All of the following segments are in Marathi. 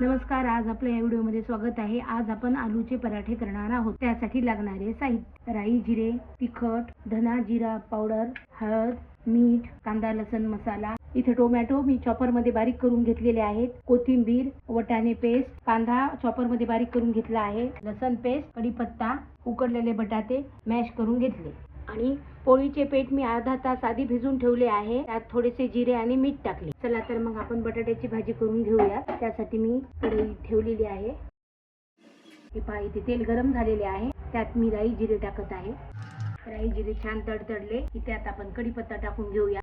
नमस्कार, आज आपल्या या व्हिडिओमध्ये स्वागत आहे। आज आपण आलूचे पराठे करणार आहोत। त्यासाठी लागणारे साहित्य: राई, जिरे, तिखट, धना जिरा पावडर, हळद, मीठ, कांदा लसूण मसाला। इथे टोमॅटो मी चॉपर मध्ये बारीक करून घेतलेले आहेत, कोथिंबीर, वटाणे पेस्ट, कांदा चॉपर मध्ये बारीक करून घेतला आहे, लसूण पेस्ट, कढीपत्ता, उकडलेले बटाटे मॅश करून घेतले आणि पोळीचे पीठ मी अर्धा तास आधी भिजून ठेवले आहे। त्यात थोडेसे जिरे आणि मीठ टाकले। चला तर मग आपण बटाट्याची भाजी करून घेऊया। त्यासाठी मी कढई ठेवलेली आहे। हे पहा, इथे तेल गरम झालेले आहे। त्यात मी राई जिरे टाकत आहे। राई जिरे छान तडतडले की त्यात आपण कढीपत्ता टाकून घेऊया।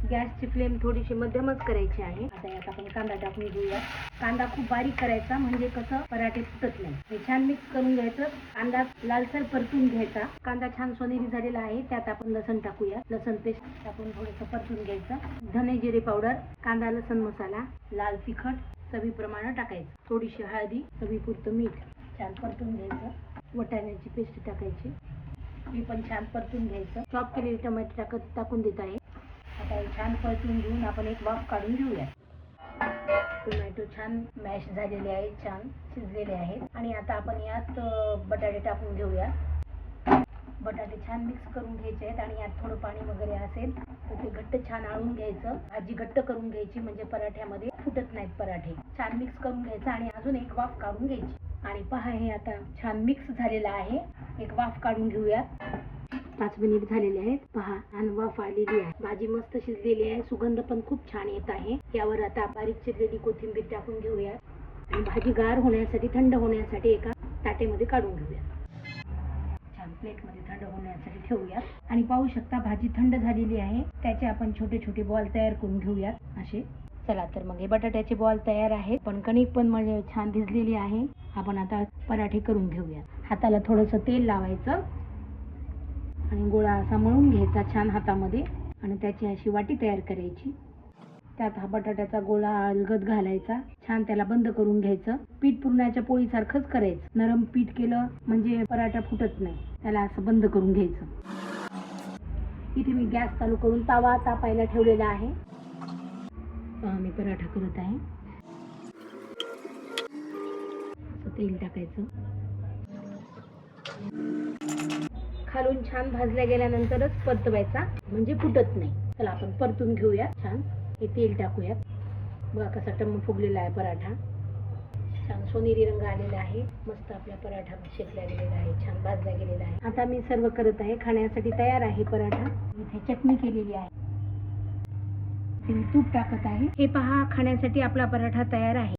गॅसची फ्लेम थोडीशी मध्यमच करायची आहे। आता यात आपण कांदा टाकून घेऊया। कांदा खूप बारीक करायचा, म्हणजे कसं पराठे फुटत नाही। हे छान मिक्स करून घ्यायचं। कांदा लालसर परतून घ्यायचा। कांदा छान सोनेरी झालेला आहे। त्यात आपण लसूण टाकूया। लसूण पेस्ट टाकून थोडंसं परतून घ्यायचं। धने जिरे पावडर, कांदा लसूण मसाला, लाल तिखट चवीप्रमाणे टाकायचं, थोडीशी हळदी, चवीपुरतं मीठ छान परतून घ्यायचं। वटाण्याची पेस्ट टाकायची, हे पण छान परतून घ्यायचं। चॉप केलेले टोमॅटो टाकून देत आहे। आता हे छान परतून घेऊन आपण एक वाफ काढून घेऊया। टोमॅटो छान मॅश झालेले आहेत, छान शिजलेले आहेत आणि आता आपण यात बटाटे टाकून घेऊया। बटाटे छान मिक्स करून घ्यायचे आहेत आणि यात थोडं पाणी वगैरे असेल तर ते घट्ट छान आळून घ्यायचं। भाजी घट्ट करून घ्यायची, म्हणजे पराठ्यामध्ये फुटत नाहीत पराठे। छान मिक्स करून घ्यायचं आणि अजून एक वाफ काढून घ्यायची। आणि पहा, हे आता छान मिक्स झालेलं आहे। एक वाफ काढून घेऊया। 5 मिनिट झालेले आहेत। पहा, छान वाफ आलेली आहे। भाजी मस्त शिजलेली आहे। सुगंध पण खूप छान येत आहे। यावर आता बारीक चिरलेली कोथिंबीर टाकून घेऊया आणि भाजी गार होण्यासाठी, थंड होण्यासाठी एका ताटेमध्ये काढून घेऊया। छान प्लेटमध्ये थंड होण्यासाठी ठेवूया आणि पाहू शकता भाजी थंड झालेली आहे। त्याचे आपण छोटे छोटे बॉल तयार करून घेऊयात असे। चला तर मग हे बटाट्याचे बॉल तयार आहेत, पण कणिक पण म्हणजे छान भिजलेली आहे। आपण आता पराठे करून घेऊया। हाताला थोडंसं तेल लावायचं आणि गोळा असा मळून घ्यायचा छान हातामध्ये आणि त्याची अशी वाटी तयार करायची। त्यात हा बटाट्याचा गोळा अलगद घालायचा, छान त्याला बंद करून घ्यायचं। पीठ पुरणाच्या पोळीसारखंच करायचं। नरम पीठ केलं म्हणजे पराठा फुटत नाही। त्याला असं बंद करून घ्यायचं। इथे मी गॅस चालू करून तवा तापायला ठेवलेला आहे। मी पराठा करत आहे। तेल टाकायचं। खालून छान भाजल्या गेल्यानंतरच परतवायचा, म्हणजे फुटत नाही। चला आपण परतून घेऊया। छान हे तेल टाकूया। बघा कसा टम्म फुगलेला आहे पराठा। छान सोनेरी रंग आलेला आहे। मस्त आपला पराठा शेकला गेलेला आहे, छान भाजला गेलेला आहे। आता मी सर्व करत आहे। खाण्यासाठी तयार आहे पराठा। इथे चटणी केलेली आहे, तूप टाकत आहे। हे पहा, खाण्यासाठी आपला पराठा तयार आहे।